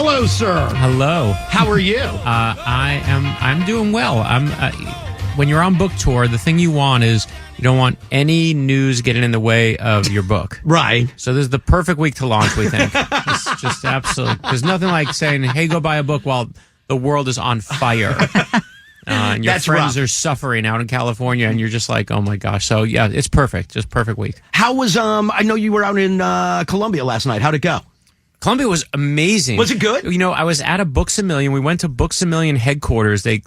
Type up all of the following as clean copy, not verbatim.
Hello, sir. Hello. How are you? I'm doing well. When you're on book tour, the thing you want is you don't want any news getting in the way of your book. Right. So this is the perfect week to launch, we think. It's just absolutely. There's nothing like saying, hey, go buy a book while the world is on fire. And your friends are suffering out in California, and you're just like, oh my gosh. So yeah, it's perfect. Just perfect week. How was, I know you were out in Columbia last night. How'd it go? Columbia was amazing. Was it good? You know, I was at a Books A Million. We went to Books A Million headquarters. They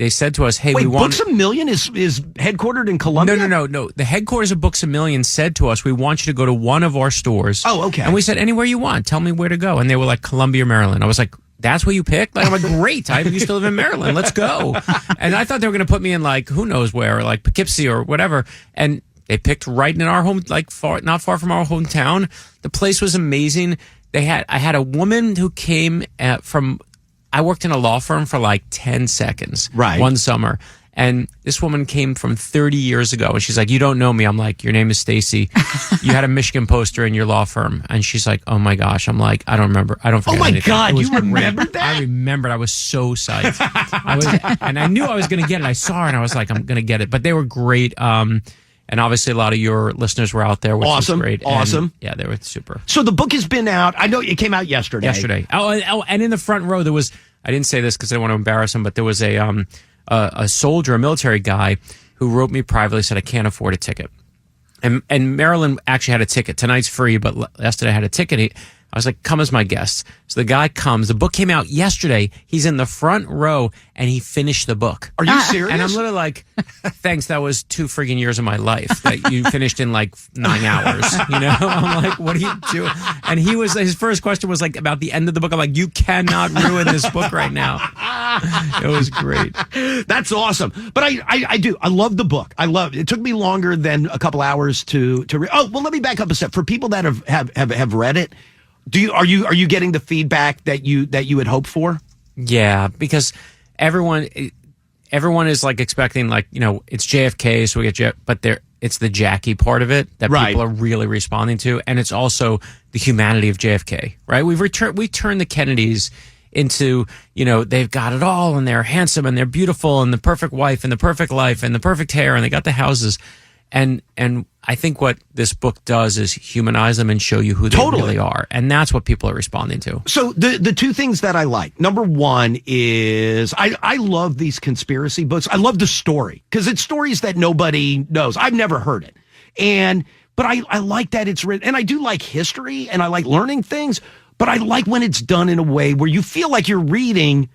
said to us, hey, Wait, we want... Books A Million is headquartered in Columbia? No. The headquarters of Books A Million said to us, we want you to go to one of our stores. Oh, okay. And we said, anywhere you want. Tell me where to go. And they were like, Columbia, Maryland. I was like, that's what you picked? Like, I'm like, great. I used to live in Maryland. Let's go. And I thought they were going to put me in, like, who knows where, or like Poughkeepsie or whatever. And they picked right in our home, like not far from our hometown. The place was amazing. I had a woman who came I worked in a law firm for like 10 seconds one summer. And this woman came from 30 years ago. And she's like, you don't know me. I'm like, your name is Stacy. You had a Michigan poster in your law firm. And she's like, oh my gosh. I'm like, I don't remember. I don't forget anything. Oh my God, you remembered that? I remembered. I was so psyched. And I knew I was going to get it. I saw her and I was like, I'm going to get it. But they were great. And obviously, a lot of your listeners were out there, which was great. Awesome. And, yeah, they were super. So the book has been out. I know it came out yesterday. Oh, and in the front row, there was, I didn't say this because I didn't want to embarrass him, but there was a soldier, a military guy, who wrote me privately, said, I can't afford a ticket. And Maryland actually had a ticket. Tonight's free, but yesterday I had a ticket. I was like, come as my guest. So the guy comes. The book came out yesterday. He's in the front row, and he finished the book. Are you serious? And I'm literally like, thanks, that was 2 friggin' years of my life that you finished in like 9 hours. You know? I'm like, what are you doing? And his first question was like about the end of the book. I'm like, you cannot ruin this book right now. It was great. That's awesome. But I do. I love the book. It took me longer than a couple hours to read. Oh, well, let me back up a step. For people that have read it, are you getting the feedback that you had hoped for? Yeah, because everyone is like expecting, like, you know, it's JFK, so we get but it's the Jackie part of it that people are really responding to, and it's also the humanity of JFK, right? We turned the Kennedys into, you know, they've got it all, and they're handsome, and they're beautiful, and the perfect wife, and the perfect life, and the perfect hair, and they got the houses. And I think what this book does is humanize them and show you who they really are. And that's what people are responding to. So the two things that I like, number one is I love these conspiracy books. I love the story because it's stories that nobody knows. I've never heard it. But I like that it's written. And I do like history and I like learning things. But I like when it's done in a way where you feel like you're reading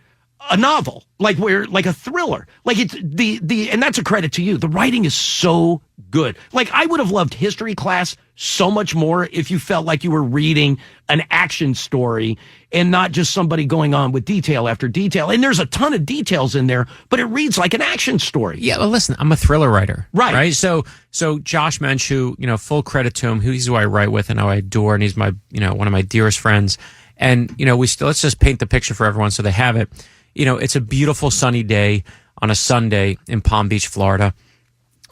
a novel, like a thriller, like it's and that's a credit to you. The writing is so good. Like, I would have loved history class so much more if you felt like you were reading an action story and not just somebody going on with detail after detail. And there's a ton of details in there, but it reads like an action story. Yeah, well, listen, I'm a thriller writer, right? So Josh Mensch, who, you know, full credit to him, he's who I write with and who I adore, and he's my, you know, one of my dearest friends. And, you know, let's just paint the picture for everyone so they have it. You know, it's a beautiful sunny day on a Sunday in Palm Beach, Florida.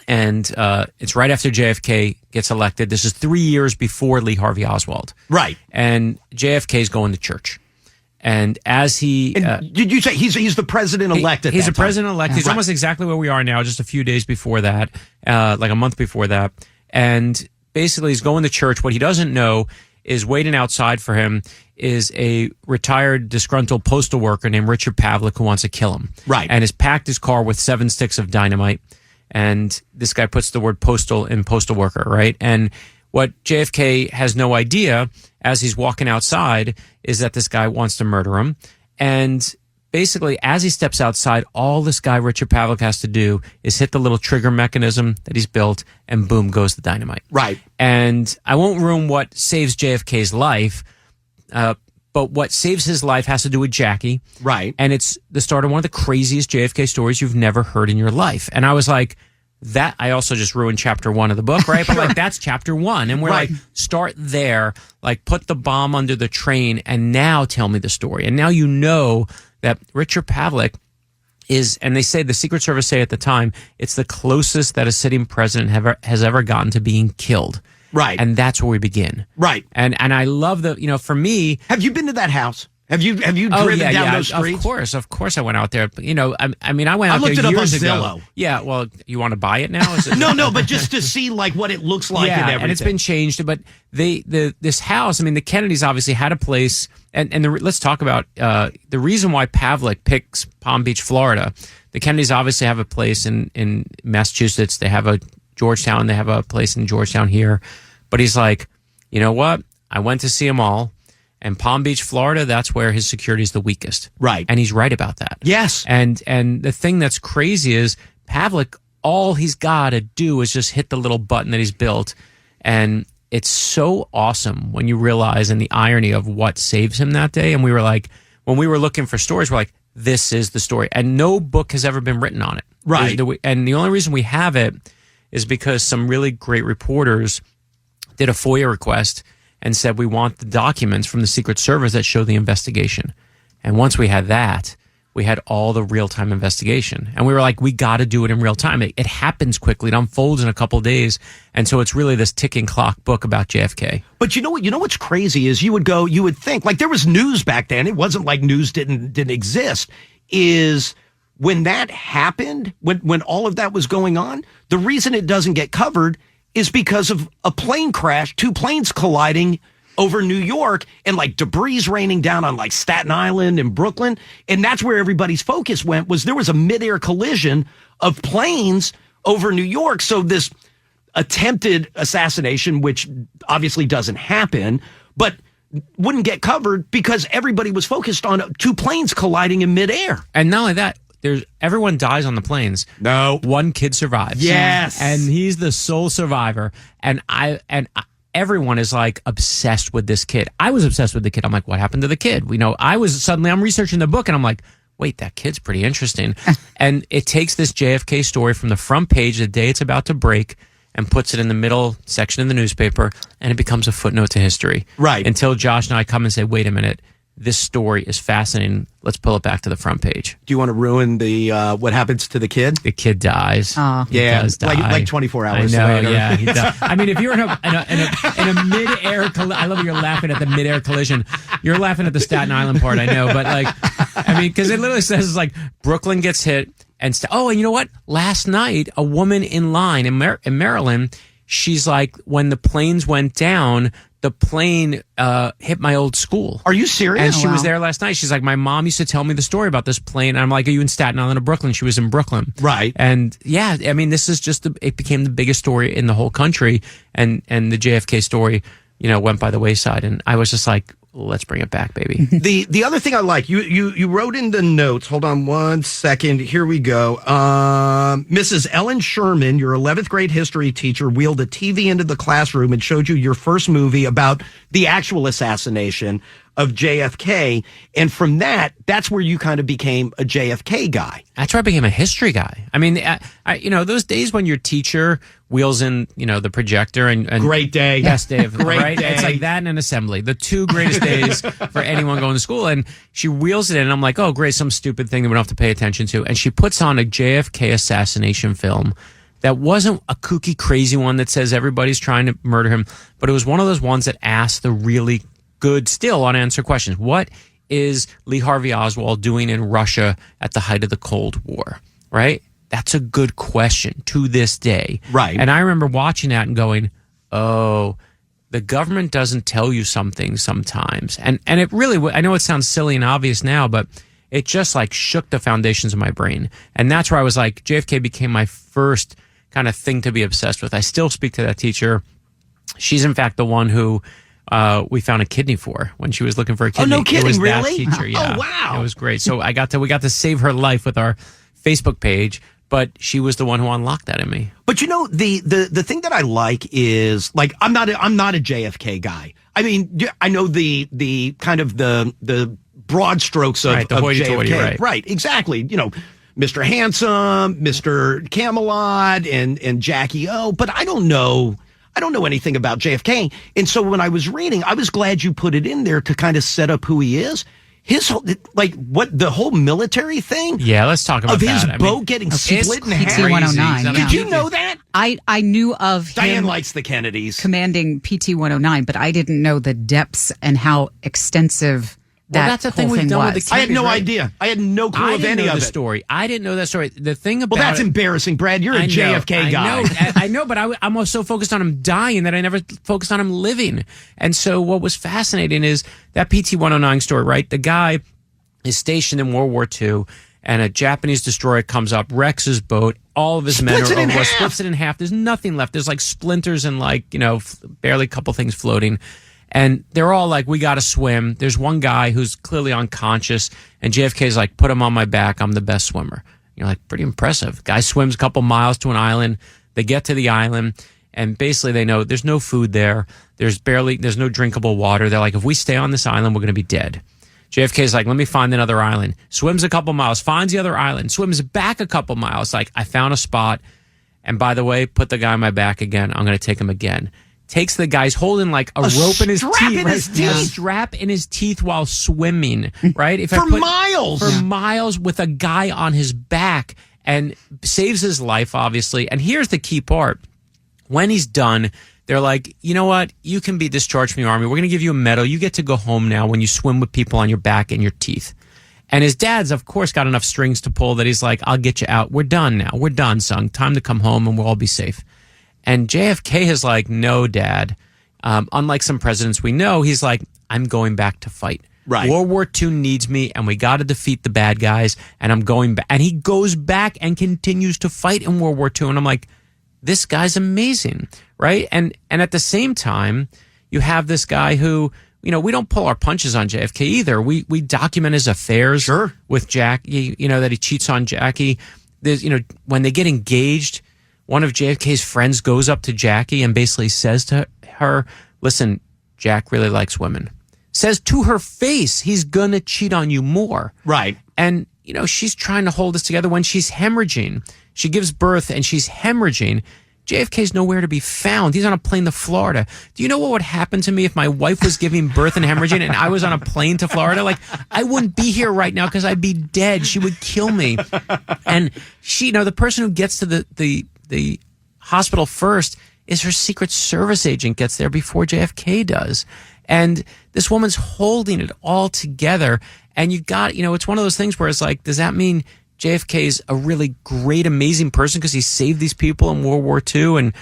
And it's right after JFK gets elected. This is 3 years before Lee Harvey Oswald. Right. And JFK's going to church. And as he... did you say he's the president-elect at that time? He's the president-elect. He's almost exactly where we are now, just a few days before that, like a month before that. And basically, he's going to church. What he doesn't know is waiting outside for him is a retired, disgruntled postal worker named Richard Pavlik who wants to kill him. Right. And has packed his car with 7 sticks of dynamite. And this guy puts the word postal in postal worker, right? And what JFK has no idea as he's walking outside is that this guy wants to murder him. And basically, as he steps outside, all this guy, Richard Pavlik, has to do is hit the little trigger mechanism that he's built, and boom, goes the dynamite. Right. And I won't ruin what saves JFK's life, but what saves his life has to do with Jackie. Right. And it's the start of one of the craziest JFK stories you've never heard in your life. And I was like, that, I also just ruined chapter 1 of the book, right? But like, that's chapter 1. And we're like, start there, like put the bomb under the train, and now tell me the story. And now you know that Richard Pavlik is, and they say, the Secret Service say at the time, it's the closest that a sitting president has ever gotten to being killed. Right. And that's where we begin. Right. And I love you know, for me. Have you been to that house? Have you driven down those streets? Of course, I went out there. But, I mean, I went out there years ago. Zillow. Yeah, well, you want to buy it now? No, but just to see like what it looks like and everything. And it's been changed. But this house, I mean, the Kennedys obviously had a place. And let's talk about the reason why Pavlik picks Palm Beach, Florida. The Kennedys obviously have a place in Massachusetts. They have a Georgetown. They have a place in Georgetown here. But he's like, you know what? I went to see them all. And Palm Beach, Florida, that's where his security is the weakest. Right. And he's right about that. Yes. And the thing that's crazy is Pavlik, all he's got to do is just hit the little button that he's built. And it's so awesome when you realize and the irony of what saves him that day. And we were like, when we were looking for stories, we're like, this is the story. And no book has ever been written on it. Right. And the only reason we have it is because some really great reporters did a FOIA request and said, we want the documents from the Secret Service that show the investigation. And once we had that, we had all the real-time investigation. And we were like, we got to do it in real time. It happens quickly. It unfolds in a couple of days. And so it's really this ticking clock book about JFK. But you know what? You know what's crazy is you would think, like there was news back then. It wasn't like news didn't exist. Is when that happened, when all of that was going on, the reason it doesn't get covered is because of a plane crash, two planes colliding over New York and like debris raining down on like Staten Island and Brooklyn. And that's where everybody's focus went, was there was a midair collision of planes over New York. So this attempted assassination, which obviously doesn't happen, but wouldn't get covered because everybody was focused on two planes colliding in midair. And not only that, everyone dies on the planes. No. One kid survives. Yes. And he's the sole survivor. And everyone is like obsessed with this kid. I was obsessed with the kid. I'm like, what happened to the kid? I'm researching the book and I'm like, wait, that kid's pretty interesting. And it takes this JFK story from the front page the day it's about to break and puts it in the middle section of the newspaper, and it becomes a footnote to history. Right. Until Josh and I come and say, wait a minute, this story is fascinating. Let's pull it back to the front page. Do you want to ruin the what happens to the kid? The kid dies. Yeah, does die. like 24 hours I know, later. Yeah, he dies. I mean, if you're in a mid-air I love you're laughing at the mid-air collision. You're laughing at the Staten Island part, I know, but like, I mean, because it literally says like Brooklyn gets hit and and you know what? Last night, a woman in line in Maryland, she's like, when the planes went down, the plane hit my old school. Are you serious? And she was there last night. She's like, my mom used to tell me the story about this plane. And I'm like, are you in Staten Island or Brooklyn? She was in Brooklyn. Right. And yeah, I mean, this is just, it became the biggest story in the whole country. And the JFK story, went by the wayside. And I was just like, let's bring it back, baby. The other thing I like, you wrote in the notes, hold on one second, here we go. Mrs. Ellen Sherman, your 11th grade history teacher, wheeled a TV into the classroom and showed you your first movie about the actual assassination of JFK. And from that's where you kind of became a JFK guy. That's where I became a history guy. I mean, those days when your teacher wheels in, the projector and great day. Best day of great right? day. It's like that and an assembly. The two greatest days for anyone going to school. And she wheels it in and I'm like, oh, great, some stupid thing that we don't have to pay attention to. And she puts on a JFK assassination film that wasn't a kooky, crazy one that says everybody's trying to murder him, but it was one of those ones that asked the really good, still unanswered questions. What is Lee Harvey Oswald doing in Russia at the height of the Cold War? Right? That's a good question to this day. Right. And I remember watching that and going, oh, the government doesn't tell you something sometimes. And it really, I know it sounds silly and obvious now, but it just like shook the foundations of my brain. And that's where I was like, JFK became my first kind of thing to be obsessed with. I still speak to that teacher. She's in fact the one who we found a kidney for when she was looking for a kidney. Oh, no kidding, it was really? That teacher, yeah. Oh, wow. It was great. So we got to save her life with our Facebook page, but she was the one who unlocked that in me. But the thing that I like is like I'm not a JFK guy. I mean, I know the kind of the broad strokes of, right, the of hoity-toity, JFK. Right, exactly. Mr. Handsome, Mr. Camelot, and Jackie O. But I don't know anything about JFK. And so when I was reading, I was glad you put it in there to kind of set up who he is. His whole, the whole military thing. Yeah, let's talk about that. Of his boat getting split in half. PT 109. Did you know that? I knew of Diane him likes the Kennedys. commanding PT 109, but I didn't know the depths and how extensive that that's the thing whole we've thing done with was. the I had no right? idea. I had no clue I of didn't any know of the it. story. I didn't know that story. The thing about Well, that's it, embarrassing, Brad. You're a JFK guy. I know, but I'm also focused on him dying that I never focused on him living. And so what was fascinating is that PT-109 story, right? The guy is stationed in World War II, and a Japanese destroyer comes up, wrecks his boat. All of his men splits it in half. There's nothing left. There's like splinters and barely a couple things floating. And they're all like, we got to swim. There's one guy who's clearly unconscious, and JFK's like, put him on my back. I'm the best swimmer. You're like, pretty impressive. Guy swims a couple miles to an island. They get to the island, and basically they know there's no food there. There's no drinkable water. They're like, if we stay on this island, we're going to be dead. JFK's like, let me find another island. Swims a couple miles, finds the other island, swims back a couple miles. Like, I found a spot. And by the way, put the guy on my back again. I'm going to take him again. Takes the guy's holding like a rope in his teeth. A strap in his teeth while swimming, right? For miles with a guy on his back, and saves his life, obviously. And here's the key part. When he's done, they're like, you know what? You can be discharged from the Army. We're going to give you a medal. You get to go home now when you swim with people on your back and your teeth. And his dad's, of course, got enough strings to pull that he's like, I'll get you out. We're done now. We're done, son. Time to come home and we'll all be safe. And JFK is like, no, Dad. Unlike some presidents we know, he's like, I'm going back to fight. Right. World War II needs me, and we got to defeat the bad guys, and I'm going back. And he goes back and continues to fight in World War II. And I'm like, this guy's amazing, right? And at the same time, you have this guy who, we don't pull our punches on JFK either. We document his affairs with Jackie, that he cheats on Jackie. There's, when they get engaged, one of JFK's friends goes up to Jackie and basically says to her, listen, Jack really likes women. Says to her face, he's going to cheat on you more. Right. And, she's trying to hold this together when she's hemorrhaging. She gives birth and she's hemorrhaging. JFK's nowhere to be found. He's on a plane to Florida. Do you know what would happen to me if my wife was giving birth and hemorrhaging and I was on a plane to Florida? Like, I wouldn't be here right now because I'd be dead. She would kill me. And she, the person who gets to the hospital first is her Secret Service agent gets there before JFK does. And this woman's holding it all together. And you got, it's one of those things where it's like, does that mean JFK's a really great, amazing person because he saved these people in World War II and,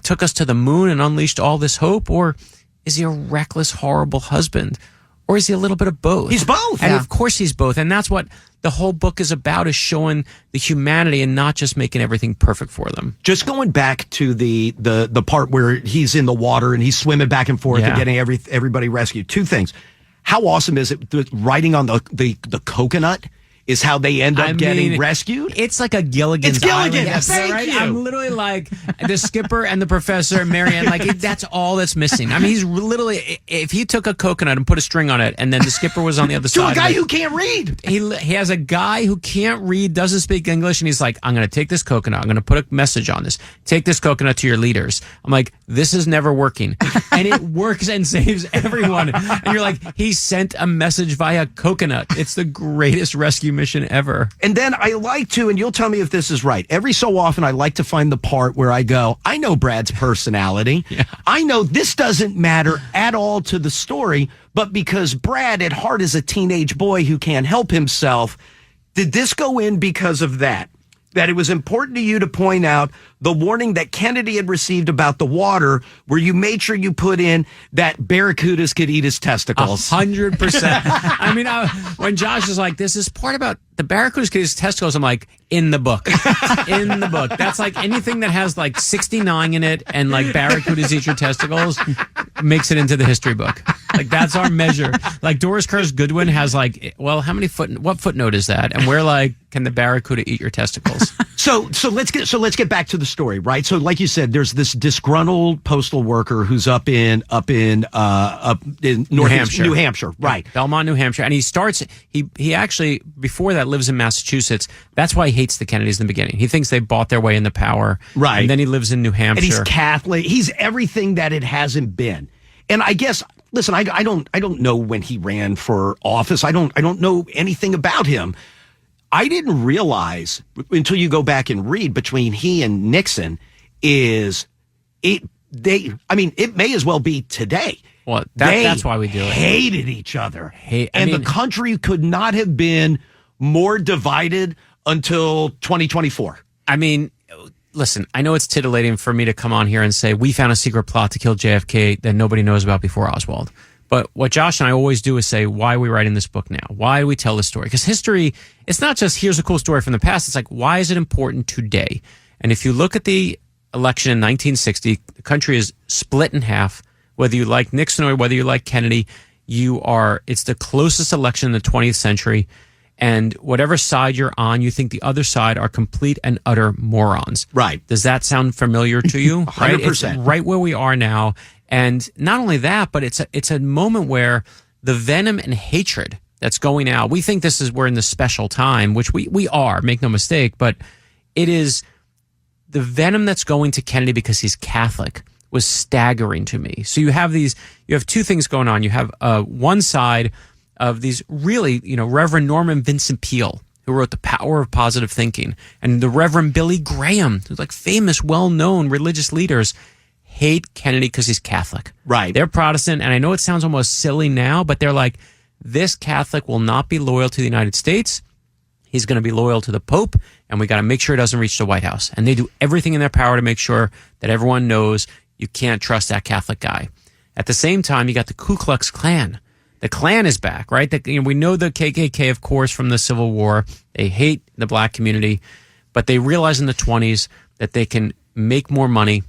took us to the moon and unleashed all this hope? Or is he a reckless, horrible husband? Or is he a little bit of both? He's both. And of course he's both. And that's what the whole book is about, is showing the humanity and not just making everything perfect for them. Just going back to the part where he's in the water and he's swimming back and forth and getting everybody rescued. Two things. How awesome is it that writing on the coconut is how they end up getting rescued? It's like a Gilligan's Island. Yes, thank you. I'm literally like the skipper and the professor and Marianne. Like, that's all that's missing. I mean, he's literally, if he took a coconut and put a string on it, and then the skipper was on the other side. To a guy who can't read. He has a guy who can't read, doesn't speak English, and he's like, I'm going to take this coconut. I'm going to put a message on this. Take this coconut to your leaders. I'm like, this is never working. And it works and saves everyone. And you're like, he sent a message via coconut. It's the greatest rescue mission ever. And then I like to, and you'll tell me if this is right, every so often I like to find the part where I go, I know Brad's personality. I know this doesn't matter at all to the story, but because Brad at heart is a teenage boy who can't help himself, did this go in because of that? That it was important to you to point out the warning that Kennedy had received about the water, where you made sure you put in that barracudas could eat his testicles. 100%. I mean, when Josh is like, this is part about the barracudas could eat his testicles, I'm like, in the book. In the book. That's like anything that has like 69 in it and like barracudas eat your testicles makes it into the history book. Like, that's our measure. Like, Doris Kearns Goodwin has like, well, what footnote is that? And we're like, can the barracuda eat your testicles? So let's get back to the story, right? So like you said, there's this disgruntled postal worker who's up in New Hampshire, right? Belmont, New Hampshire. And he actually, before that, lives in Massachusetts. That's why he hates the Kennedys in the beginning. He thinks they bought their way into power. Right. And then he lives in New Hampshire. And he's Catholic. He's everything that it hasn't been. And I guess, listen, I don't know when he ran for office. I don't know anything about him. I didn't realize until you go back and read between he and Nixon it may as well be today. Well, that's why we do it. Hated each other. The country could not have been more divided until 2024. I mean, listen, I know it's titillating for me to come on here and say we found a secret plot to kill JFK that nobody knows about before Oswald. But what Josh and I always do is say, why are we writing this book now? Why do we tell this story? Because history, it's not just here's a cool story from the past. It's like, why is it important today? And if you look at the election in 1960, the country is split in half. Whether you like Nixon or whether you like Kennedy, it's the closest election in the 20th century. And whatever side you're on, you think the other side are complete and utter morons. Right. Does that sound familiar to you? 100%. Right? It's right where we are now. And not only that, but it's a moment where the venom and hatred that's going out, we think we're in this special time, which we are, make no mistake, but it is the venom that's going to Kennedy because he's Catholic was staggering to me. So you have two things going on. You have one side of these really, Reverend Norman Vincent Peale, who wrote The Power of Positive Thinking, and the Reverend Billy Graham, who's like famous, well-known religious leaders, hate Kennedy because he's Catholic. Right. They're Protestant, and I know it sounds almost silly now, but they're like, this Catholic will not be loyal to the United States. He's going to be loyal to the Pope, and we got to make sure it doesn't reach the White House. And they do everything in their power to make sure that everyone knows you can't trust that Catholic guy. At the same time, you got the Ku Klux Klan. The Klan is back, right? We know the KKK, of course, from the Civil War. They hate the black community, but they realize in the 20s that they can make more money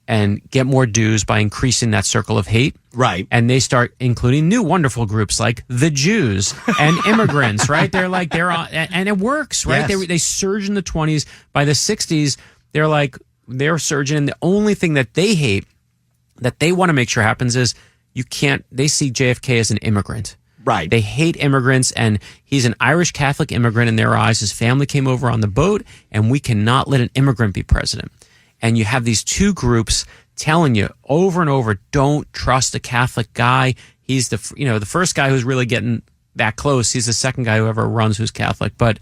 and get more dues by increasing that circle of hate. Right. And they start including new wonderful groups like the Jews and immigrants, right? They're on, and it works, right? Yes. They surge in the 20s. By the 60s, they're surging. And the only thing that they hate, that they want to make sure happens is they see JFK as an immigrant. Right. They hate immigrants, and he's an Irish Catholic immigrant in their eyes. His family came over on the boat, and we cannot let an immigrant be president. And you have these two groups telling you over and over, don't trust a Catholic guy. He's the first guy who's really getting that close. He's the second guy who ever runs who's Catholic. But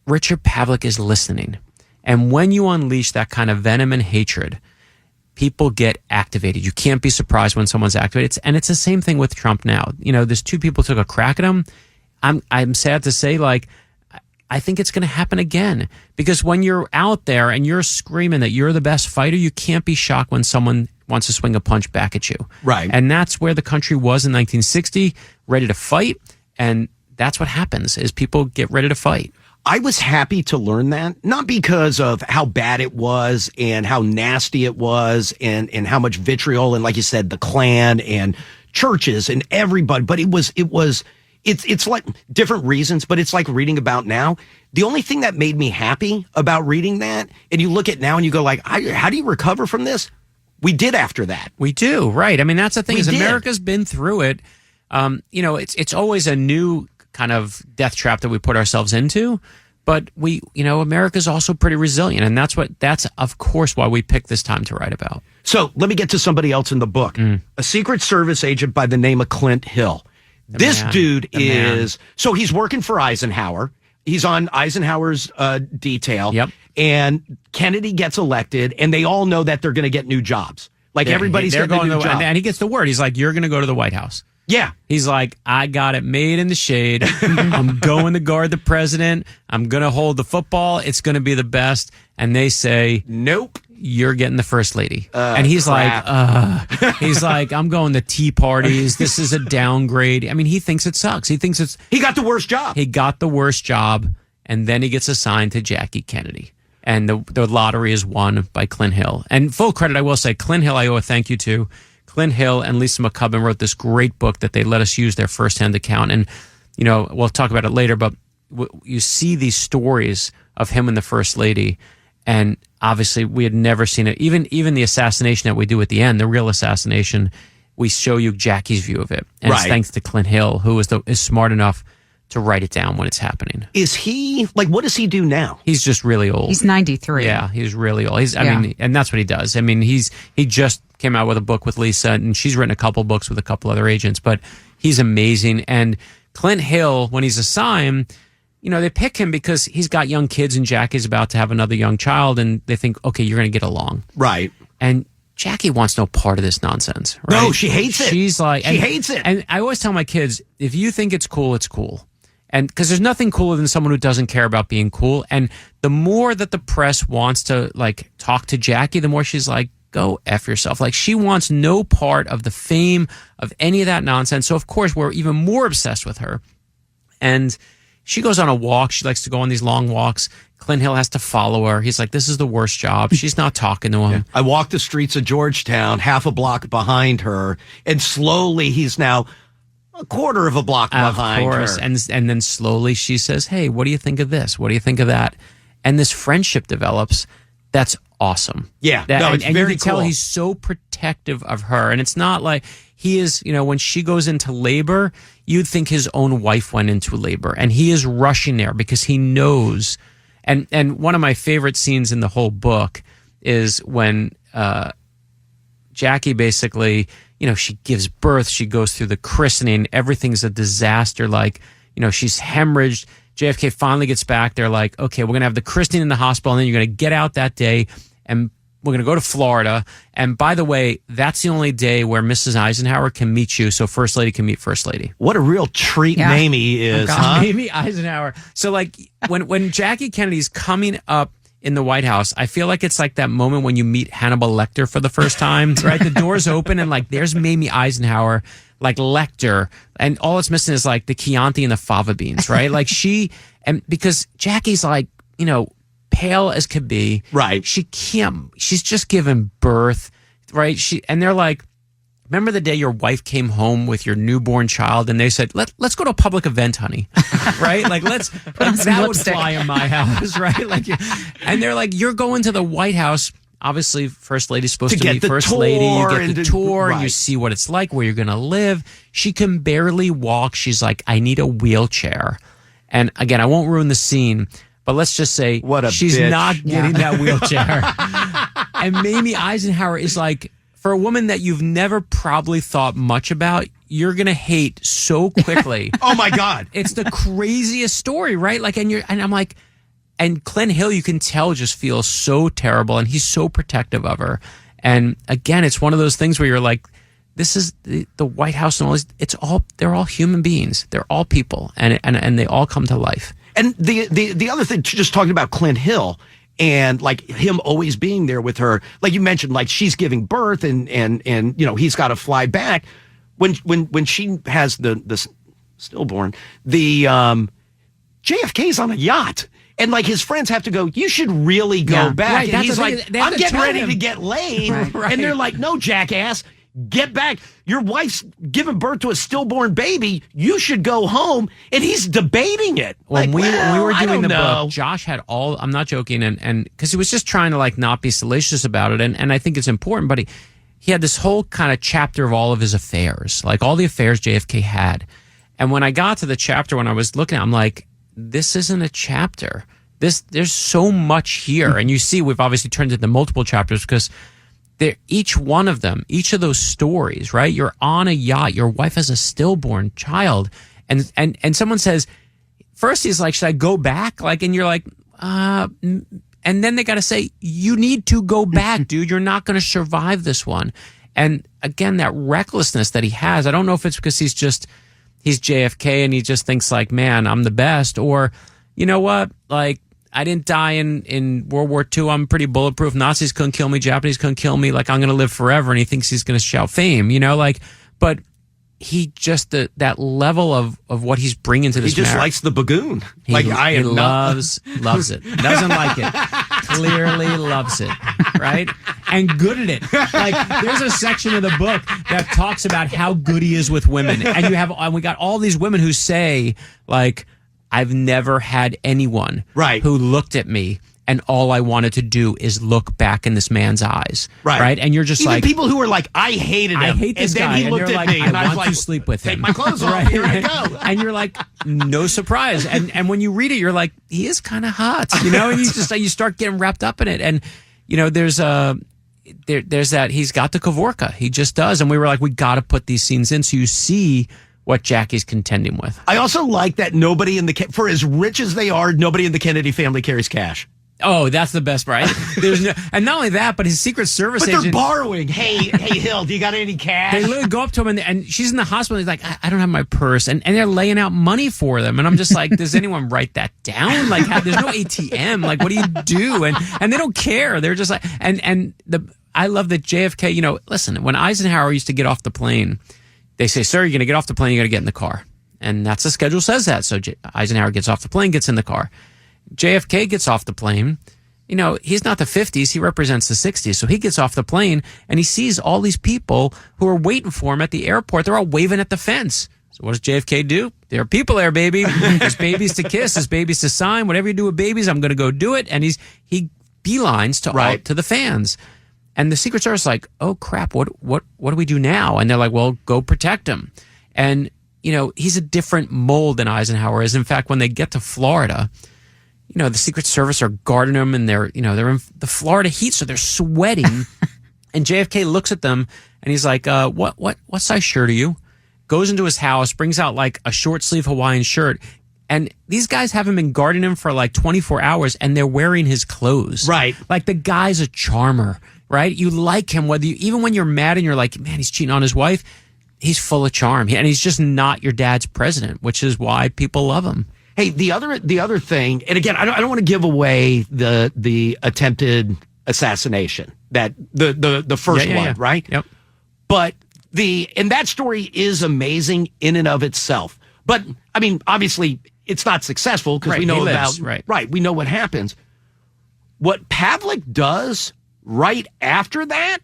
Richard Pavlik is listening. And when you unleash that kind of venom and hatred, people get activated. You can't be surprised when someone's activated. And it's the same thing with Trump now. There's two people took a crack at him. I'm sad to say, I think it's going to happen again, because when you're out there and you're screaming that you're the best fighter, you can't be shocked when someone wants to swing a punch back at you. Right. And that's where the country was in 1960, ready to fight. And that's what happens is people get ready to fight. I was happy to learn that, not because of how bad it was and how nasty it was and how much vitriol and, like you said, the Klan and churches and everybody, but it's like different reasons, but it's like reading about now. The only thing that made me happy about reading that, and you look at now and you go like, how do you recover from this? We did after that. We do, right. I mean, that's the thing is America's been through it. It's always a new kind of death trap that we put ourselves into. But America's also pretty resilient. And that's of course why we picked this time to write about. So let me get to somebody else in the book. A Secret Service agent by the name of Clint Hill. This dude is, so he's working for Eisenhower. He's on Eisenhower's detail. Yep. And Kennedy gets elected, and they all know that they're going to get new jobs. Like everybody's getting a new job. And he gets the word. He's like, you're going to go to the White House. Yeah. He's like, I got it made in the shade. I'm going to guard the president. I'm going to hold the football. It's going to be the best. And they say, nope. You're getting the first lady. And he's like, I'm going to tea parties. This is a downgrade. I mean, he thinks it sucks. He thinks he got the worst job. He got the worst job. And then he gets assigned to Jackie Kennedy. And the lottery is won by Clint Hill. And full credit, I will say, Clint Hill, I owe a thank you to. Clint Hill and Lisa McCubbin wrote this great book that they let us use their firsthand account. And, we'll talk about it later, but you see these stories of him and the First Lady. And obviously, we had never seen it. Even the assassination that we do at the end, the real assassination, we show you Jackie's view of it. And it's thanks to Clint Hill, who is smart enough to write it down when it's happening. Is he, what does he do now? He's just really old. He's 93. Yeah, he's really old. I mean, and that's what he does. I mean, he just came out with a book with Lisa, and she's written a couple books with a couple other agents, but he's amazing. And Clint Hill, when he's assigned, they pick him because he's got young kids and Jackie's about to have another young child, and they think, okay, you're going to get along. Right. And Jackie wants no part of this nonsense. Right? No, she hates it. She's like, she hates it. And I always tell my kids, if you think it's cool, it's cool. And because there's nothing cooler than someone who doesn't care about being cool. And the more that the press wants to like talk to Jackie, the more she's like, go F yourself. Like she wants no part of the fame of any of that nonsense. So of course we're even more obsessed with her. And she goes on a walk. She likes to go on these long walks. Clint Hill has to follow her. He's like, this is the worst job. She's not talking to him. Yeah. I walk the streets of Georgetown, half a block behind her, and slowly he's now a quarter of a block behind her. And then slowly she says, hey, what do you think of this? What do you think of that? And this friendship develops. That's awesome. Yeah. It's very and you can tell cool. he's so protective of her. And it's not like he is, when she goes into labor, you'd think his own wife went into labor. And he is rushing there because he knows. And one of my favorite scenes in the whole book is when Jackie basically, she gives birth, she goes through the christening, everything's a disaster. Like, she's hemorrhaged. JFK finally gets back. They're like, okay, we're going to have the christening in the hospital, and then you're going to get out that day, and we're going to go to Florida. And by the way, that's the only day where Mrs. Eisenhower can meet you, so First Lady can meet First Lady. What a real treat Mamie is, huh? Mamie Eisenhower. So, like, when Jackie Kennedy's coming up in the White House, I feel like it's like that moment when you meet Hannibal Lecter for the first time, right? The doors open, and, like, there's Mamie Eisenhower, like Lecter, and all it's missing is like the Chianti and the fava beans, right? Like because Jackie's like, pale as could be. Right. She's just given birth, right? And they're like, remember the day your wife came home with your newborn child and they said, let's go to a public event, honey. Right? Like, that would fly in my house, right? Like, and they're like, you're going to the White House. Obviously, First Lady's supposed to meet First Lady. You get the tour, right. You see what it's like, where you're going to live. She can barely walk. She's like, I need a wheelchair. And again, I won't ruin the scene, but let's just say she's bitch. not getting that wheelchair. And Mamie Eisenhower is like, for a woman that you've never probably thought much about, you're going to hate so quickly. Oh, my God. It's the craziest story, right? Like, and I'm like, and Clint Hill, you can tell, just feels so terrible, and he's so protective of her. And again, it's one of those things where you're like, this is the White House and all these. They're all human beings. They're all people, and they all come to life. And the other thing, just talking about Clint Hill and like him always being there with her, like you mentioned, like she's giving birth and he's got to fly back when she has the stillborn. The JFK's on a yacht. And like his friends have to go, you should really go back. Right, and he's like, I'm getting ready him to get laid. Right. And they're like, no, jackass, get back. Your wife's giving birth to a stillborn baby. You should go home. And he's debating it. When we were doing the know. book, Josh had I'm not joking, and because he was just trying to like not be salacious about it. And I think it's important, but he had this whole kind of chapter of all of his affairs, like all the affairs JFK had. And when I got to the chapter, when I was looking, I'm like, this isn't a chapter. There's so much here. And you see, we've obviously turned it into multiple chapters because each one of them, each of those stories, right? You're on a yacht. Your wife has a stillborn child. And someone says, first he's like, should I go back? Like, and you're like, and then they got to say, you need to go back, dude. You're not going to survive this one. And again, that recklessness that he has, I don't know if it's because he's JFK and he just thinks like, man, I'm the best. Or, you know what? Like, I didn't die in World War II. I'm pretty bulletproof. Nazis couldn't kill me. Japanese couldn't kill me. Like, I'm going to live forever. And he thinks he's going to shout fame, but he just, that level of what he's bringing to this He just likes the bagoon. He loves it. Doesn't like it. Clearly loves it. Right? And good at it. Like, there's a section of the book that talks about how good he is with women. And we got all these women who say, like, I've never had anyone who looked at me and all I wanted to do is look back in this man's eyes. Right? And you're just even like... people who were like, I hated him. I hate this guy. And then he looked at me and I was like, to sleep with him. Take my clothes off. Here I go. And you're like, no surprise. And when you read it, you're like, he is kind of hot. And you start getting wrapped up in it. And, there's that, he's got the Kavorka. He just does. And we were like, we got to put these scenes in so you see what Jackie's contending with. I also like that for as rich as they are, nobody in the Kennedy family carries cash. Oh, that's the best, right? There's no, and not only that, but his Secret Service But agent. they're borrowing. Hey, Hill, do you got any cash? They literally go up to him, and she's in the hospital. He's like, I don't have my purse. And they're laying out money for them. And I'm just like, does anyone write that down? Like, there's no ATM. Like, what do you do? And they don't care. They're just like, I love that JFK, listen, when Eisenhower used to get off the plane, they say, sir, you're going to get off the plane, you got to get in the car. And that's the schedule says that. So Eisenhower gets off the plane, gets in the car. JFK gets off the plane. He's not the 50s. He represents the 60s. So he gets off the plane and he sees all these people who are waiting for him at the airport. They're all waving at the fence. So what does JFK do? There are people there, baby. There's babies to kiss. There's babies to sign. Whatever you do with babies, I'm going to go do it. And he beelines to the fans. And the Secret Service is like, oh, crap, what do we do now? And they're like, well, go protect him. And, he's a different mold than Eisenhower is. In fact, when they get to Florida, the Secret Service are guarding them, and they're in the Florida heat, so they're sweating. And JFK looks at them, and he's like, what size shirt are you? Goes into his house, brings out like a short sleeve Hawaiian shirt. And these guys haven't been guarding him for like 24 hours, and they're wearing his clothes. Right. Like, the guy's a charmer, right? You like him, even when you're mad and you're like, man, he's cheating on his wife. He's full of charm, and he's just not your dad's president, which is why people love him. Hey, the other thing, and again, I don't want to give away the attempted assassination, that the first one, right? Yep. But and that story is amazing in and of itself. But I mean, obviously, it's not successful because we know we know what happens. What Pavlik does right after that.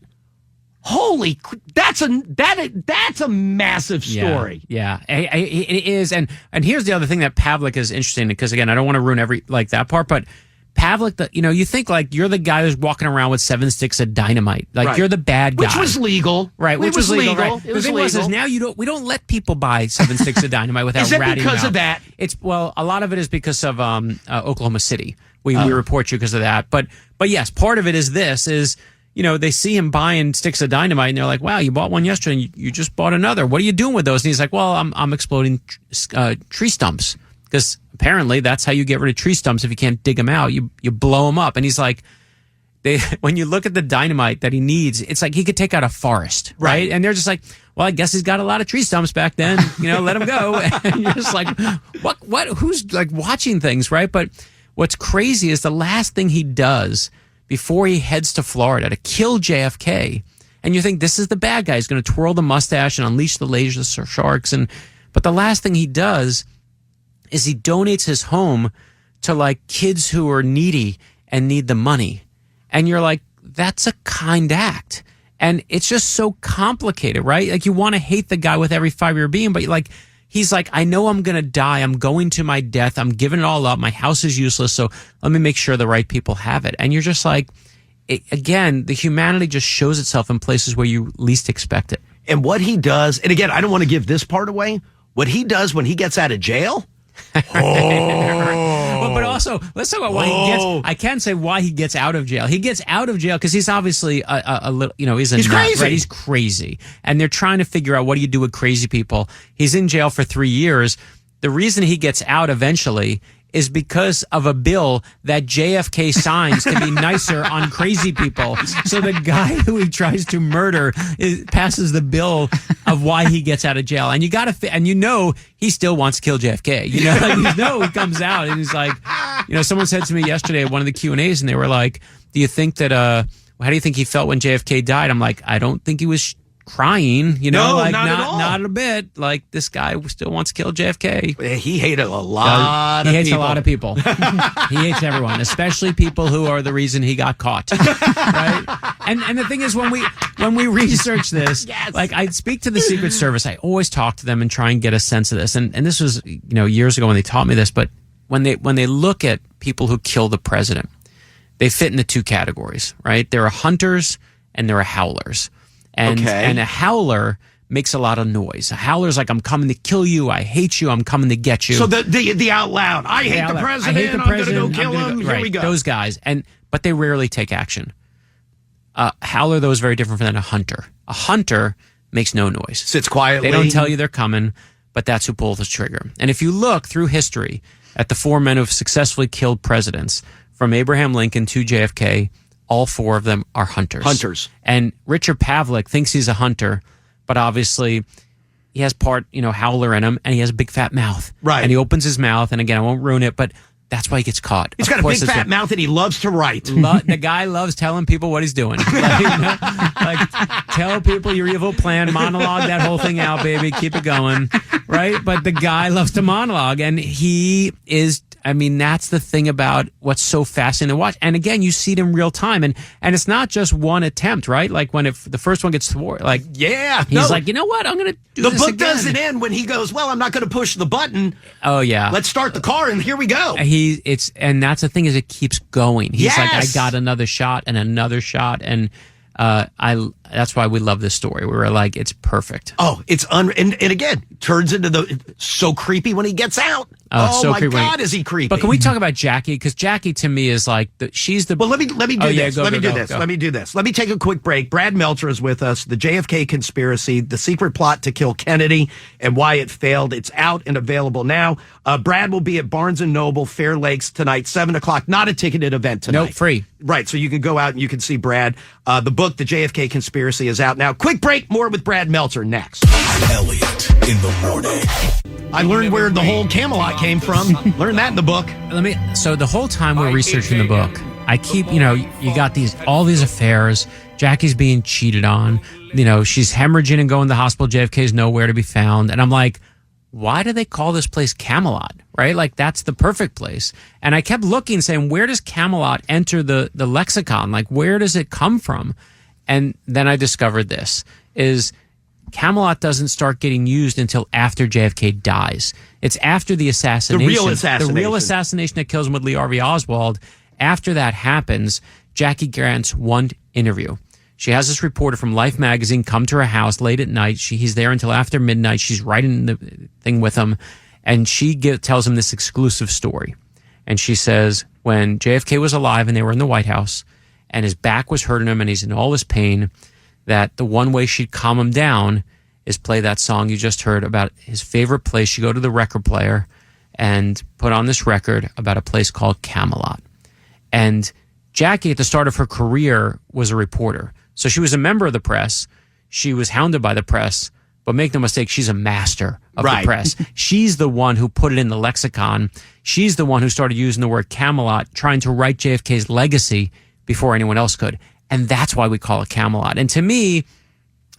Holy, that's a massive story. Yeah, it is. And here's the other thing that Pavlik is interesting, because again, I don't want to ruin that part, but Pavlik, you think like you're the guy who's walking around with 7 sticks of dynamite, like you're the bad guy, which was legal, right? Which was legal. Right? It was the thing legal. is now we don't let people buy 7 sticks of dynamite without ratting them out. Is it because of that? A lot of it is because of Oklahoma City. We report you because of that, but yes, part of it is they see him buying sticks of dynamite, and they're like, wow, you bought one yesterday, and you just bought another. What are you doing with those? And he's like, well, I'm exploding tree stumps, because apparently that's how you get rid of tree stumps. If you can't dig them out, you blow them up. And he's like, when you look at the dynamite that he needs, it's like he could take out a forest, right? And they're just like, well, I guess he's got a lot of tree stumps back then. Let him go. And you're just like, what? Who's like watching things, right? But what's crazy is the last thing he does before he heads to Florida to kill JFK, and you think this is the bad guy. He's going to twirl the mustache and unleash the laser sharks. But the last thing he does is he donates his home to like kids who are needy and need the money. And you're like, that's a kind act. And it's just so complicated, right? Like, you want to hate the guy with every fiber of your being, but he's like, I know I'm going to die. I'm going to my death. I'm giving it all up. My house is useless. So let me make sure the right people have it. And you're just like, again, the humanity just shows itself in places where you least expect it. And what he does, and again, I don't want to give this part away, what he does when he gets out of jail. But also, let's talk about why he gets. I can say why he gets out of jail. He gets out of jail because he's obviously a little, he's nut, crazy. Right? He's crazy, and they're trying to figure out what do you do with crazy people. He's in jail for 3 years. The reason he gets out eventually is because of a bill that JFK signs to be nicer on crazy people. So the guy who he tries to murder passes the bill of why he gets out of jail. And he still wants to kill JFK. He comes out and he's like, someone said to me yesterday at one of the Q&As, and they were like, do you think that, how do you think he felt when JFK died? I'm like, I don't think he was crying, No, not at all. Not a bit. Like, this guy still wants to kill JFK. He hated a lot of people. He hates a lot of people. He hates everyone, especially people who are the reason he got caught. Right? And the thing is, when we research this, like, I speak to the Secret Service, I always talk to them and try and get a sense of this. And this was, years ago when they taught me this, but when they look at people who kill the president, they fit into 2 categories, right? There are hunters and there are howlers. And a howler makes a lot of noise. A howler's like, I'm coming to kill you. I hate you. I'm coming to get you. So the out loud, I hate the president. I'm going to go kill him. Right, Here we go. Those guys. But they rarely take action. A howler, though, is very different than a hunter. A hunter makes no noise. Sits quietly. They don't tell you they're coming, but that's who pulls the trigger. And if you look through history at the 4 men who've successfully killed presidents, from Abraham Lincoln to JFK, all 4 of them are hunters. Hunters. And Richard Pavlik thinks he's a hunter, but obviously he has part, howler in him, and he has a big fat mouth. Right. And he opens his mouth, and again, I won't ruin it, but that's why he gets caught. He's got a big fat mouth, and he loves to write. The guy loves telling people what he's doing. Like, tell people your evil plan, monologue that whole thing out, baby, keep it going, right? But the guy loves to monologue, and he is. I mean, that's the thing about what's so fascinating to watch. And again, you see it in real time, and it's not just one attempt, right? Like when the first one gets thwarted, like he's like, you know what, I'm going to do this again. The book doesn't end when he goes, well, I'm not going to push the button. Oh yeah, let's start the car, and here we go. And that's the thing is, it keeps going. He's like, I got another shot and another shot, and that's why we love this story. We were like, it's perfect. Oh, it's and again, turns into so creepy when he gets out. Oh so my God, is he creepy? But can we talk about Jackie? Because Jackie to me is like she's the. Well, let me do this. Go. Let me do this. Let me take a quick break. Brad Meltzer is with us. The JFK Conspiracy, the secret plot to kill Kennedy, and why it failed. It's out and available now. Brad will be at Barnes and Noble, Fair Lakes tonight, 7:00. Not a ticketed event tonight. Nope, free. Right, so you can go out and you can see Brad. The book, The JFK Conspiracy, is out now. Quick break. More with Brad Meltzer next. Elliot in the morning. I learned where the whole Camelot came from. Learned that in the book. So the whole time we're researching the book, I keep, you got all these affairs. Jackie's being cheated on. She's hemorrhaging and going to the hospital. JFK's nowhere to be found. And I'm like, why do they call this place Camelot? Right? Like, that's the perfect place. And I kept looking, saying, where does Camelot enter the lexicon? Like, where does it come from? And then I discovered this is Camelot doesn't start getting used until after JFK dies. It's after the assassination. The real assassination that kills him with Lee Harvey Oswald. After that happens, Jackie grants one interview. She has this reporter from Life magazine come to her house late at night. He's there until after midnight. She's writing the thing with him, and she tells him this exclusive story. And she says, when JFK was alive and they were in the White House, and his back was hurting him and he's in all this pain, that the one way she'd calm him down is play that song you just heard about his favorite place. She'd go to the record player and put on this record about a place called Camelot. And Jackie, at the start of her career, was a reporter. So she was a member of the press. She was hounded by the press. But make no mistake, she's a master of the press. She's the one who put it in the lexicon. She's the one who started using the word Camelot, trying to write JFK's legacy before anyone else could. And that's why we call it Camelot. And to me,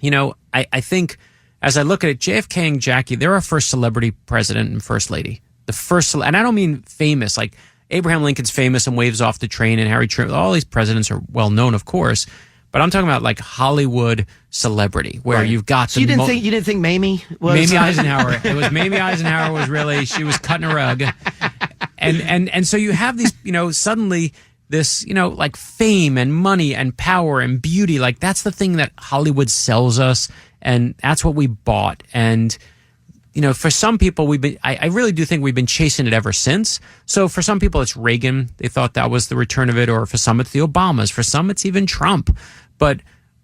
I think as I look at it, JFK and Jackie, they're our first celebrity president and first lady. The first, and I don't mean famous, like Abraham Lincoln's famous and waves off the train, and Harry Truman, all these presidents are well known, of course. But I'm talking about like Hollywood celebrity, where you've got the. You didn't think Mamie was Mamie Eisenhower? It was Mamie Eisenhower was really, she was cutting a rug, and so you have these, suddenly this, like fame and money and power and beauty, like that's the thing that Hollywood sells us, and that's what we bought. And for some people, I really do think we've been chasing it ever since. So for some people, it's Reagan. They thought that was the return of it. Or for some, it's the Obamas. For some, it's even Trump. But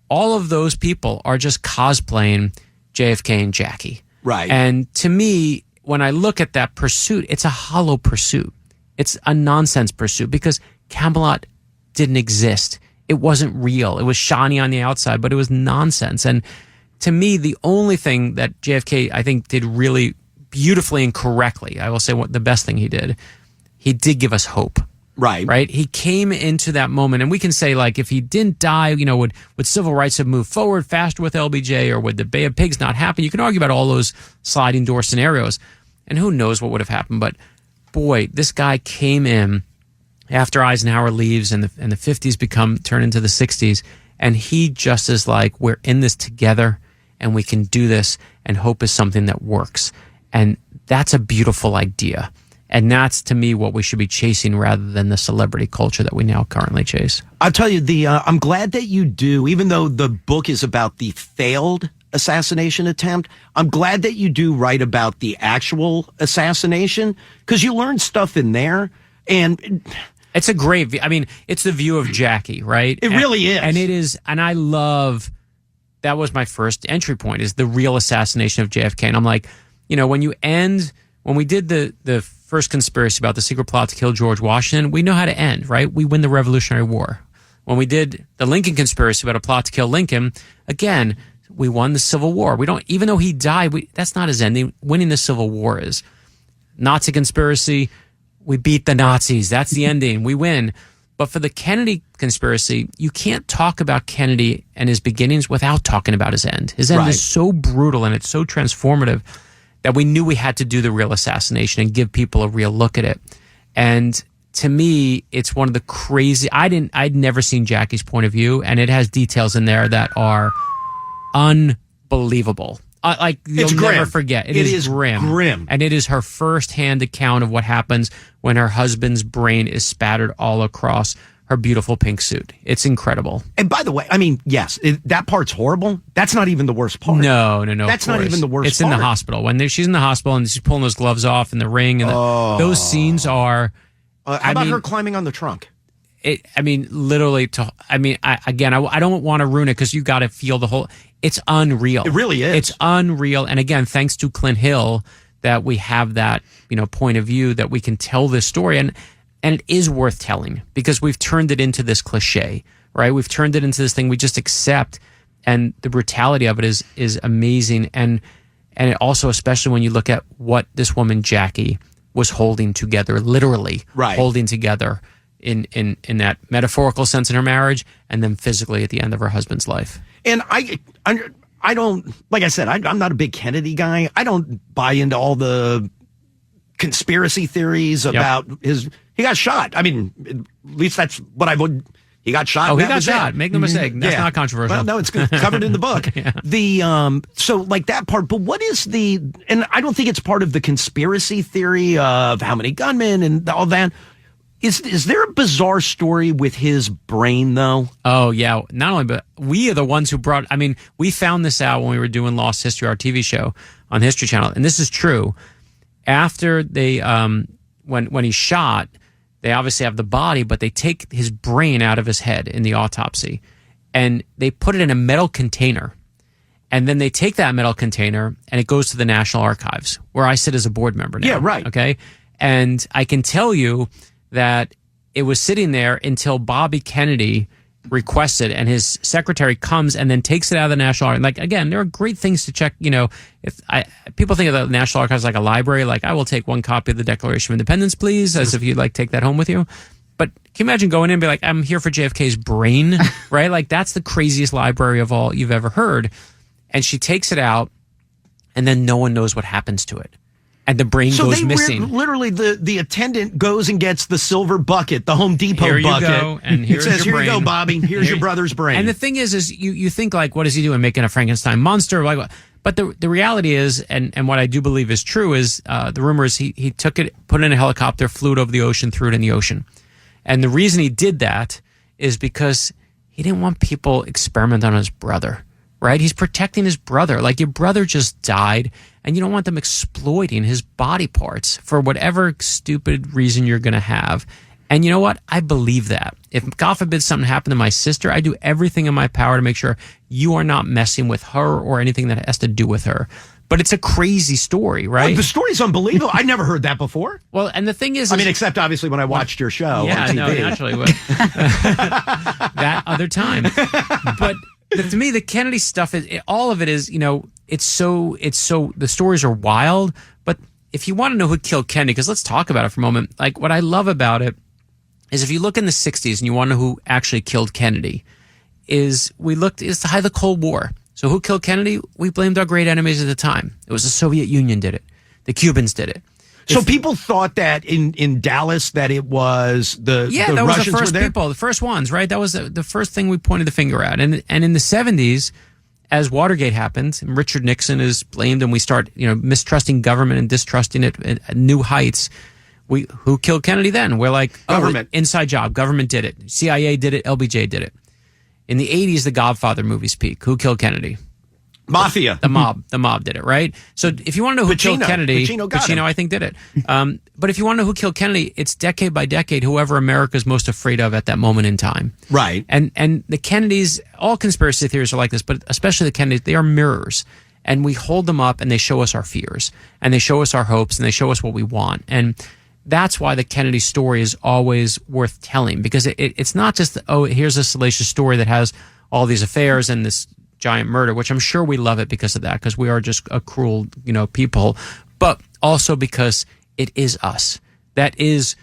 all of those people are just cosplaying JFK and Jackie. Right. And to me, when I look at that pursuit, it's a hollow pursuit. It's a nonsense pursuit because Camelot didn't exist. It wasn't real. It was shiny on the outside, but it was nonsense. And to me, the only thing that JFK, I think, did really beautifully and correctly, I will say what the best thing he did give us hope. Right. He came into that moment, and we can say, like, if he didn't die, would civil rights have moved forward faster with LBJ, or would the Bay of Pigs not happen? You can argue about all those sliding door scenarios, and who knows what would have happened. But boy, this guy came in after Eisenhower leaves, and the 50s turn into the 60s, and he just is like, we're in this together, and we can do this, and hope is something that works. And that's a beautiful idea. And that's, to me, what we should be chasing rather than the celebrity culture that we now currently chase. I'll tell you, I'm glad that you do, even though the book is about the failed assassination attempt, I'm glad that you do write about the actual assassination, because you learn stuff in there. And it's a great view. I mean, it's the view of Jackie, right? It really is. And it is, and I love, that was my first entry point, is the real assassination of JFK. And I'm like, when we did the first conspiracy about the secret plot to kill George Washington, we know how to end, right? We win the Revolutionary War. When we did the Lincoln conspiracy about a plot to kill Lincoln, again, we won the Civil War. We don't, even though he died, that's not his ending. Winning the Civil War is. Nazi conspiracy, we beat the Nazis. That's the ending. We win. But for the Kennedy conspiracy, you can't talk about Kennedy and his beginnings without talking about his end. His end is so brutal and it's so transformative that we knew we had to do the real assassination and give people a real look at it. And to me, it's one of the crazy. I'd never seen Jackie's point of view, and it has details in there that are unbelievable. Like you'll never forget. It is grim. And it is her first-hand account of what happens when her husband's brain is spattered all across her beautiful pink suit. It's incredible. And by the way, I mean, yes, that part's horrible. That's not even the worst part. No. That's not even the worst part. It's in the hospital. When she's in the hospital and she's pulling those gloves off in the ring. And those scenes are... how about her climbing on the trunk? Literally, I don't want to ruin it because you got to feel the whole... It's unreal. It really is. It's unreal. And again, thanks to Clint Hill, that we have that, point of view that we can tell this story. And it is worth telling because we've turned it into this cliche, right? We've turned it into this thing we just accept. And the brutality of it is amazing. And it also, especially when you look at what this woman, Jackie, was holding together, literally holding together in that metaphorical sense in her marriage and then physically at the end of her husband's life. And I don't, like I said, I'm not a big Kennedy guy. I don't buy into all the conspiracy theories about he got shot. I mean, at least that's what I would, he got shot. Oh, he got shot. Make no mistake. That's not controversial. Well, no, it's covered in the book. So like that part, but what is and I don't think it's part of the conspiracy theory of how many gunmen and all that. Is there a bizarre story with his brain, though? Oh, yeah. Not only, but we are the ones who we found this out when we were doing Lost History, our TV show on History Channel. And this is true. After they, when he's shot, they obviously have the body, but they take his brain out of his head in the autopsy. And they put it in a metal container. And then they take that metal container and it goes to the National Archives, where I sit as a board member now. Yeah, right. Okay. And I can tell you that it was sitting there until Bobby Kennedy requested, and his secretary comes and then takes it out of the National Archives. Like, again, there are great things to check. If people think of the National Archives like a library, like I will take one copy of the Declaration of Independence, please, as if you'd like take that home with you. But can you imagine going in and be like, I'm here for JFK's brain, right? Like that's the craziest library of all you've ever heard. And she takes it out, and then no one knows what happens to it. And the brain goes missing. Literally, the attendant goes and gets the silver bucket, the Home Depot bucket. Here you go, and here's your brain. Here you go, Bobby. Here's your brother's brain. And the thing is you think like, what is he doing, making a Frankenstein monster? Like, but the reality is, and what I do believe is true is, the rumor is he took it, put it in a helicopter, flew it over the ocean, threw it in the ocean. And the reason he did that is because he didn't want people experimenting on his brother. Right? He's protecting his brother. Like, your brother just died, and you don't want them exploiting his body parts for whatever stupid reason you're going to have. And you know what? I believe that. If, God forbid, something happened to my sister, I do everything in my power to make sure you are not messing with her or anything that has to do with her. But it's a crazy story, right? Well, the story's unbelievable. I never heard that before. Well, and the thing is... except obviously when I watched your show on TV. No, naturally. That other time. But to me, the Kennedy stuff, all of it is, it's so, the stories are wild. But if you want to know who killed Kennedy, because let's talk about it for a moment. Like, what I love about it is if you look in the 60s and you want to know who actually killed Kennedy, it's the height of the Cold War. So who killed Kennedy? We blamed our great enemies at the time. It was the Soviet Union did it. The Cubans did it. So people thought that in Dallas that it was the that was the first people, the first ones, right? That was the first thing we pointed the finger at. And in the 70s, as Watergate happened, and Richard Nixon is blamed, and we start mistrusting government and distrusting it at new heights. Who killed Kennedy then? We're like, government. Inside job. Government did it. CIA did it. LBJ did it. In the 80s, the Godfather movies peak. Who killed Kennedy? Mafia. The mob. The mob did it, right? So if you want to know who killed Kennedy, Pacino I think did it. But if you want to know who killed Kennedy, it's decade by decade whoever America's most afraid of at that moment in time. Right. And the Kennedys, all conspiracy theories are like this, but especially the Kennedys, they are mirrors. And we hold them up and they show us our fears. And they show us our hopes and they show us what we want. And that's why the Kennedy story is always worth telling, because it's not just, oh, here's a salacious story that has all these affairs and this giant murder, which I'm sure we love it because of that, because we are just a cruel, people, but also because it is us. That is,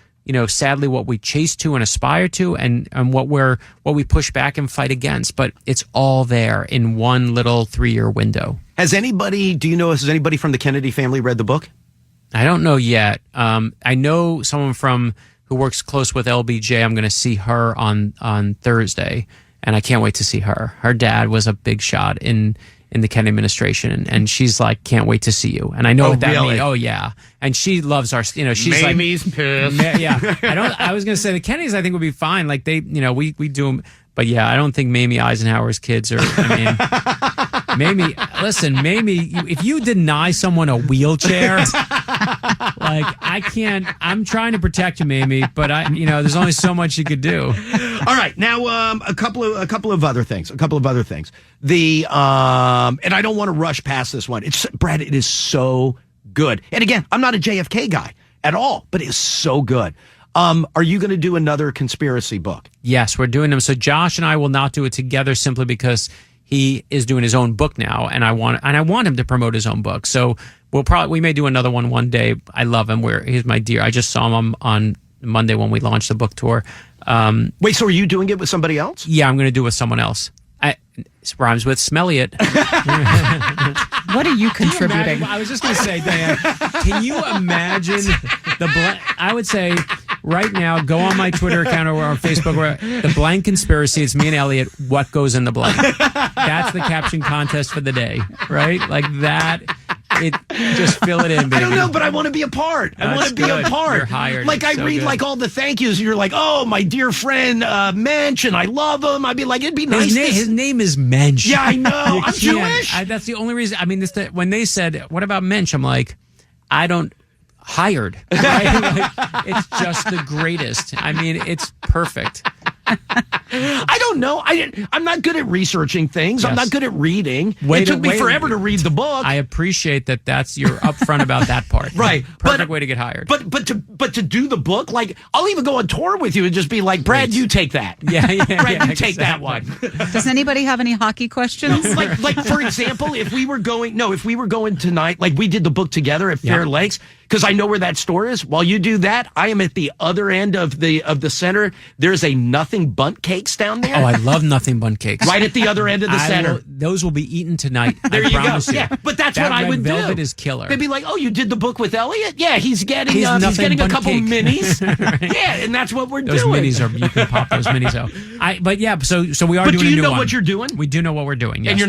sadly what we chase to and aspire to, and what we push back and fight against. But it's all there in one little 3-year window. Has anybody from the Kennedy family read the book? I don't know yet. I know someone who works close with LBJ. I'm going to see her on Thursday, and I can't wait to see her. Her dad was a big shot in the Kennedy administration, and she's like, can't wait to see you. And I know what that means. Oh yeah, and she loves our. She's Mamie's pissed. Yeah, I was going to say the Kennedys, I think, would be fine. Like they, we do them. But yeah, I don't think Mamie Eisenhower's kids are. Mamie, listen, Mamie, if you deny someone a wheelchair, like I can't. I'm trying to protect you, Mamie, but there's only so much you could do. All right, now a couple of other things. The and I don't want to rush past this one. Brad, it is so good. And again, I'm not a JFK guy at all, but it is so good. Are you going to do another conspiracy book? Yes, we're doing them. So Josh and I will not do it together simply because he is doing his own book now, and I want him to promote his own book. So we may do another one day. I love him. He's my dear. I just saw him on Monday when we launched the book tour. Wait, so are you doing it with somebody else? Yeah, I'm going to do it with someone else. It rhymes with Smelliot. What are you contributing? I was just going to say, Diane, can you imagine I would say right now, go on my Twitter account or on Facebook, where the blank conspiracy, it's me and Elliot, what goes in the blank? That's the caption contest for the day, right? Like that. Just fill it in, baby. I don't know, but I want to be a part. I want to be a part. You're hired. Like I read like all the thank yous. You're like, oh, my dear friend Mensch, and I love him. I'd be like, it'd be nice. His name is Mensch. Yeah, I know. I'm Jewish. That's the only reason. I mean, when they said, "What about Mensch?" I'm like, I don't. Hired. Right? Like, it's just the greatest. I mean, it's perfect. I don't know. I'm not good at researching things. Yes. I'm not good at reading. It took me forever to read the book. I appreciate that. You're upfront about that part. Right. Perfect way to get hired. But to do the book, like I'll even go on tour with you and just be like, Brad, you take that. Yeah. Brad, you take that one. Does anybody have any hockey questions? Like for example, if we were going tonight, like we did the book together at Fair Lakes, because I know where that store is. While you do that, I am at the other end of the center. There's a Nothing Bundt Cakes down there. Oh, I love Nothing Bundt Cakes. Right at the other end of the center. Those will be eaten tonight. There I you go. You. Yeah, but that's what I would do. Velvet is killer. They'd be like, "Oh, you did the book with Elliot? Yeah, he's getting a couple minis. Right. Yeah, and that's what we're doing. Those minis are you can pop those minis out. But yeah, so we are but doing. Do you a new know one. what you're doing? We do know what we're doing. Yes, and you're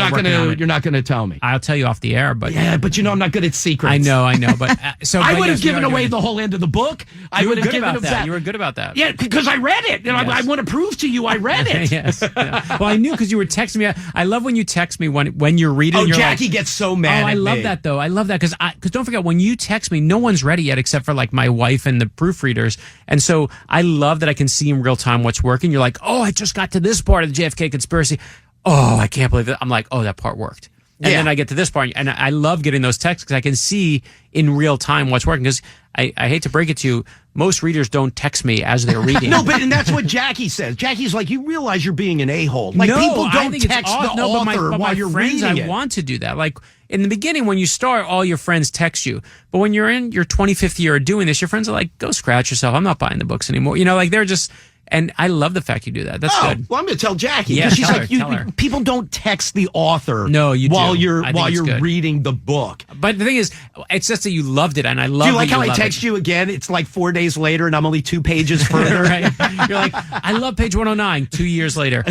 not gonna tell me. I'll tell you off the air. But yeah, but I'm not good at secrets. I know. But so I would have given away the whole end of the book. I would have given that. You were good about that. Yeah, because I read it, and I want to prove to you I read it. Yes. Yeah. Well, I knew because you were texting me. I love when you text me when you're reading. Oh, you're Jackie gets so mad. I love that though. I love that because don't forget when you text me, no one's ready yet except for like my wife and the proofreaders, and so I love that I can see in real time what's working. You're like, oh, I just got to this part of the JFK conspiracy. Oh, I can't believe it. I'm like, oh, that part worked. And then I get to this part, and I love getting those texts because I can see in real time what's working. Because I hate to break it to you, most readers don't text me as they're reading. No, and that's what Jackie says. Jackie's like, you realize you're being an a-hole. Like, no, people don't text the author while you're friends, reading it. I want to do that. Like, in the beginning, when you start, all your friends text you. But when you're in your 25th year of doing this, your friends are like, go scratch yourself. I'm not buying the books anymore. Like, they're just... And I love the fact you do that. That's good. Well, I'm going to tell Jackie. Yeah, she's tell like, her. People don't text the author. No, you while do. you're reading the book. But the thing is, it's just that you loved it, and I love. Do you like how I text you again? It's like 4 days later, and I'm only 2 pages further. Right? You're like, I love page 109. 2 years later,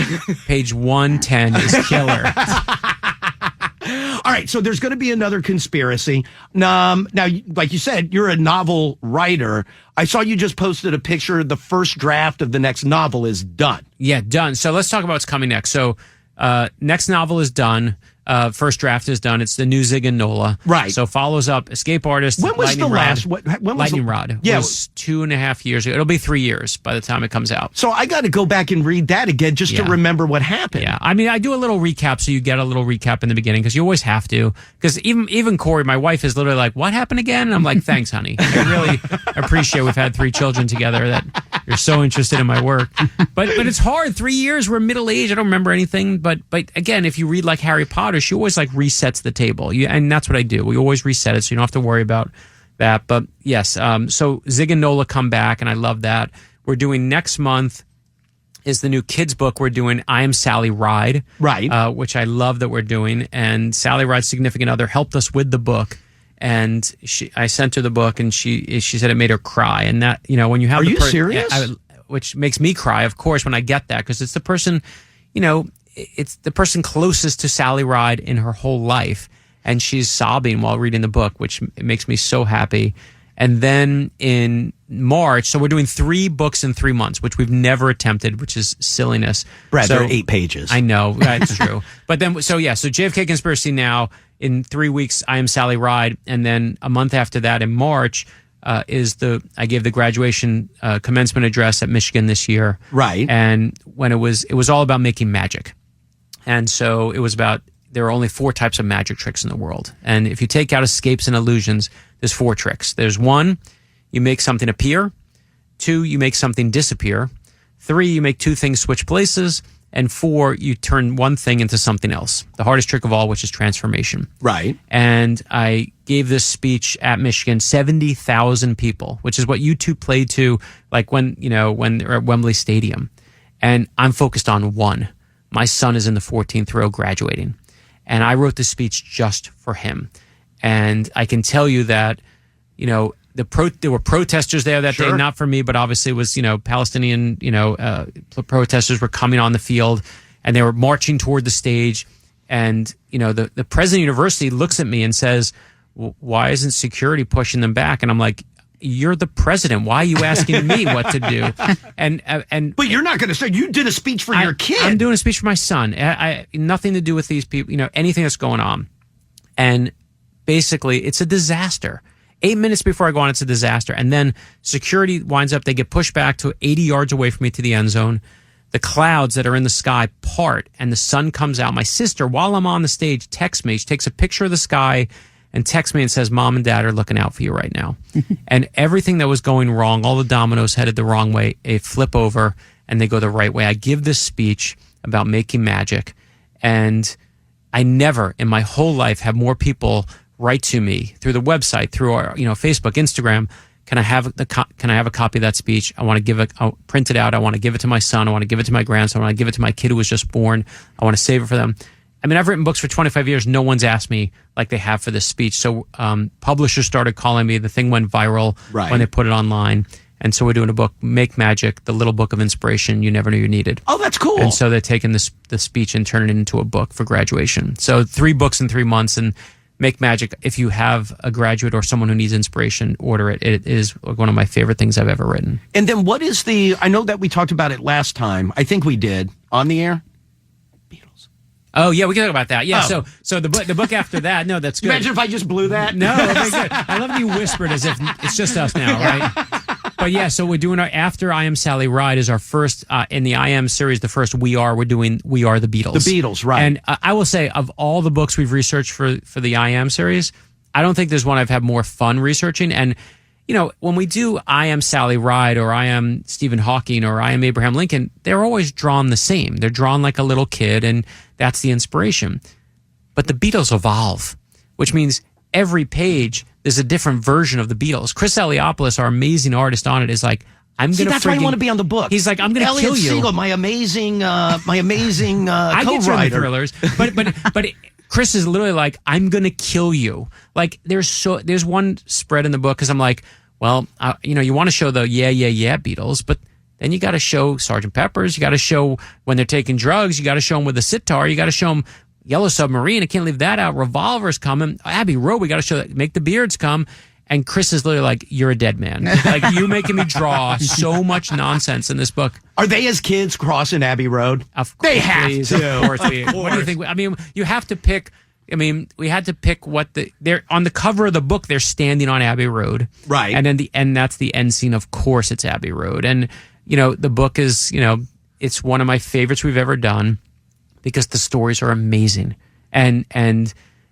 page 110 is killer. All right, so there's going to be another conspiracy. Now, like you said, you're a novel writer. I saw you just posted a picture. The first draft of the next novel is done. Yeah, done. So let's talk about what's coming next. So next novel is done. First draft is done. It's the new Zig and Nola. Right. So follows up Escape Artist. When was Lightning the last? Rod. When was Lightning the, Rod. Yeah. It was 2.5 years ago. It'll be 3 years by the time it comes out. So I got to go back and read that again just to Yeah. remember what happened. Yeah, I mean, I do a little recap, so you get a little recap in the beginning because you always have to. Because even Corey, my wife, is literally like, "What happened again?" And I'm like, "Thanks, honey. I really appreciate we've had 3 children together. That you're so interested in my work." But it's hard. 3 years. We're middle aged. I don't remember anything. But again, if you read like Harry Potter, she always like resets the table. And that's what I do. We always reset it, so you don't have to worry about that. But yes, so Zig and Nola come back, and I love that. We're doing next month is the new kids book we're doing, I Am Sally Ride. Right. Which I love that we're doing. And Sally Ride's significant other helped us with the book. And I sent her the book, and she said it made her cry. And that, when you have Are you serious? Which makes me cry, of course, when I get that, because it's the person, it's the person closest to Sally Ride in her whole life. And she's sobbing while reading the book, which makes me so happy. And then in March, so we're doing 3 books in 3 months, which we've never attempted, which is silliness. Brad, so, they're 8 pages. I know, that's true. But then, so JFK Conspiracy now, in 3 weeks, I Am Sally Ride. And then a month after that, in March, I gave the graduation commencement address at Michigan this year. Right. And when it was all about making magic. And so it was about, there are only 4 types of magic tricks in the world. And if you take out escapes and illusions, there's 4 tricks. There's 1, you make something appear. 2, you make something disappear. 3, you make 2 things switch places. And 4, you turn one thing into something else. The hardest trick of all, which is transformation. Right. And I gave this speech at Michigan, 70,000 people, which is what YouTube played to, like when they're at Wembley Stadium. And I'm focused on 1. My son is in the 14th row graduating. And I wrote this speech just for him. And I can tell you that, there were protesters there that day, not for me, but obviously it was, Palestinian, protesters were coming on the field, and they were marching toward the stage. And, the president of the university looks at me and says, why isn't security pushing them back? And I'm like, you're the president. Why are you asking me what to do? But you're not going to say you did a speech for your kid. I'm doing a speech for my son. I nothing to do with these people, anything that's going on. And basically, it's a disaster. 8 minutes before I go on, it's a disaster. And then security winds up, they get pushed back to 80 yards away from me to the end zone. The clouds that are in the sky part, and the sun comes out. My sister, while I'm on the stage, texts me. She takes a picture of the sky and texts me and says, Mom and Dad are looking out for you right now. And everything that was going wrong, all the dominoes headed the wrong way, they flip over and they go the right way. I give this speech about making magic, and I never in my whole life have more people write to me through the website, through our Facebook, Instagram. Can I have a copy of that speech? I want to I'll print it out. I want to give it to my son. I want to give it to my grandson. I want to give it to my kid who was just born. I want to save it for them. I mean, I've written books for 25 years. No one's asked me like they have for this speech. So publishers started calling me. The thing went viral when they put it online. And so we're doing a book, Make Magic, the little book of inspiration you never knew you needed. Oh, that's cool. And so they're taking the speech and turning it into a book for graduation. So 3 books in 3 months, and Make Magic. If you have a graduate or someone who needs inspiration, order it. It is one of my favorite things I've ever written. And then what is I know that we talked about it last time. I think we did on the air. Beatles. Oh, yeah, we can talk about that. Yeah, so the book after that, no, that's good. Imagine if I just blew that. No, that's good. I love that you whispered as if it's just us now, right? But yeah, so we're doing after I Am Sally Ride is our first, in the I Am series, the first we're doing We Are the Beatles. The Beatles, right. And I will say, of all the books we've researched for the I Am series, I don't think there's one I've had more fun researching. And, when we do I Am Sally Ride or I Am Stephen Hawking or I Am Abraham Lincoln, they're always drawn the same. They're drawn like a little kid, and that's the inspiration. But the Beatles evolve, which means every page there's a different version of the Beatles. Chris Eliopoulos, our amazing artist on it, is like, that's why I want to be on the book. He's like, I'm going to kill you. Elliot Siegel, my amazing I get you in the thrillers, but Chris is literally like, I'm going to kill you. Like, there's one spread in the book because I'm like, well, you want to show the yeah Beatles, but then you got to show Sgt. Pepper's. You got to show when they're taking drugs. You got to show them with a sitar. You got to show them Yellow Submarine. I can't leave that out. Revolver's coming. Abbey Road. We got to show that. Make the Beards come. And Chris is literally like, "You're a dead man. Like you making me draw so much nonsense in this book." Are they as kids crossing Abbey Road? Of course, They have to. Of course. What do you think? I mean, you have to pick. I mean, we had to pick what they're on the cover of the book. They're standing on Abbey Road, right? And then the end. That's the end scene. Of course, it's Abbey Road. And the book is it's one of my favorites we've ever done because the stories are amazing, and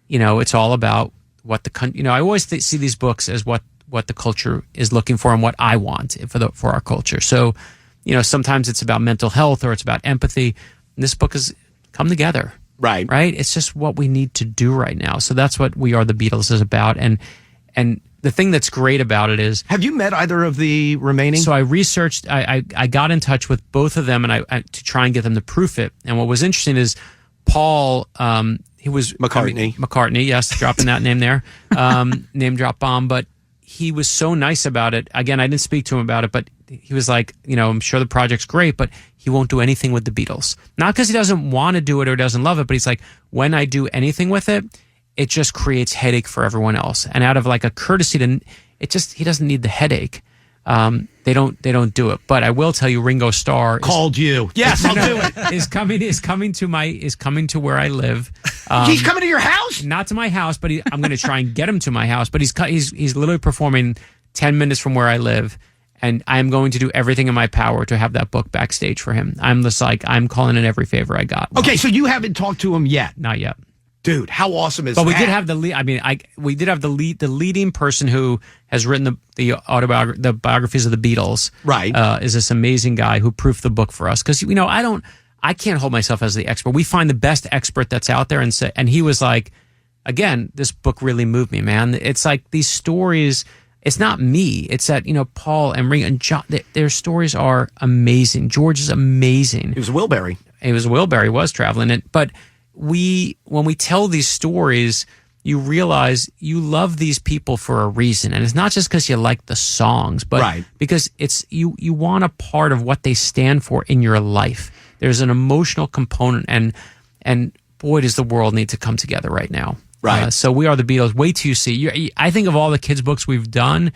it's all about what the country. I always see these books as what the culture is looking for and what I want for our culture. So, sometimes it's about mental health or it's about empathy. And this book has come together. Right. It's just what we need to do right now. So that's what We Are the Beatles is about. And the thing that's great about it is, have you met either of the remaining? So I researched. I got in touch with both of them, and I to try and get them to proof it. And what was interesting is Paul. He was McCartney, yes, dropping that name there, name drop bomb. But he was so nice about it. Again, I didn't speak to him about it, but he was like, I'm sure the project's great, but he won't do anything with the Beatles. Not because he doesn't want to do it or doesn't love it, but he's like, when I do anything with it, it just creates headache for everyone else. And out of like a courtesy to, he doesn't need the headache. They don't do it. But I will tell you, Ringo Starr called you. Yes, I'll do it. Is coming to where I live. He's coming to your house? Not to my house, but I'm going to try and get him to my house. But he's literally performing 10 minutes from where I live, and I'm going to do everything in my power to have that book backstage for him. I'm just like, I'm calling in every favor I got. Okay, so you haven't talked to him yet? Not yet. Dude, how awesome is that? But we did have the lead. I mean, we did have the leading person who has written the biographies of the Beatles. Right, is this amazing guy who proofed the book for us? Because I can't hold myself as the expert. We find the best expert that's out there, and he was like, again, this book really moved me, man. It's like these stories. It's not me. It's that Paul and Ringo and John. Their stories are amazing. George is amazing. He was Wilbury. Was traveling, but. When we tell these stories, you realize you love these people for a reason, and it's not just because you like the songs, but because it's you want a part of what they stand for in your life. There's an emotional component, and boy, does the world need to come together right now. Right. So We Are the Beatles. Wait till you see. I think of all the kids' books we've done.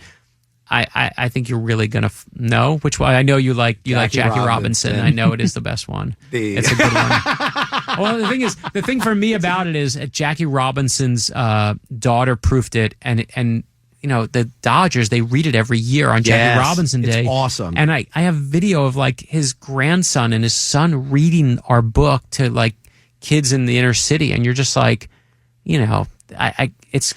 I think you're really gonna know which one. I know you like Jackie Robinson. I know it is the best one. It's a good one. Well, the thing for me about it is Jackie Robinson's daughter proofed it, and the Dodgers, they read it every year on Jackie Robinson Day. It's awesome. And I have video of like his grandson and his son reading our book to like kids in the inner city, and you're just like, it's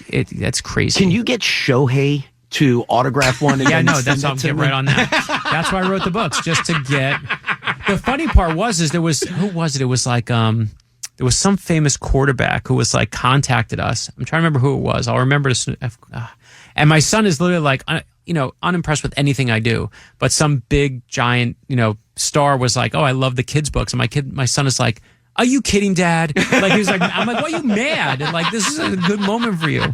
crazy. Can you get Shohei to autograph one? Yeah, no, that's I'll get right on that. That's why I wrote the books, just to get. The funny part was there was it was like there was some famous quarterback who was like contacted us. I'm trying to remember who it was. I'll remember this. And my son is literally like unimpressed with anything I do, but some big giant star was like, oh, I love the kids' books, and my son is like, are you kidding, Dad? Like, he was like, I'm like, why are you mad? And like, this is a good moment for you. All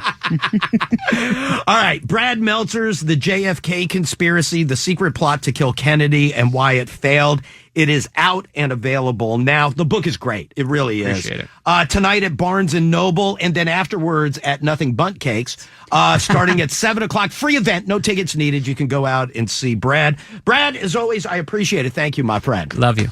right. Brad Meltzer's The JFK Conspiracy, The Secret Plot to Kill Kennedy and Why It Failed. It is out and available now. The book is great. It really is. Appreciate it. Tonight at Barnes & Noble, and then afterwards at Nothing Bundt Cakes, starting at 7 o'clock. Free event. No tickets needed. You can go out and see Brad. Brad, as always, I appreciate it. Thank you, my friend. Love you.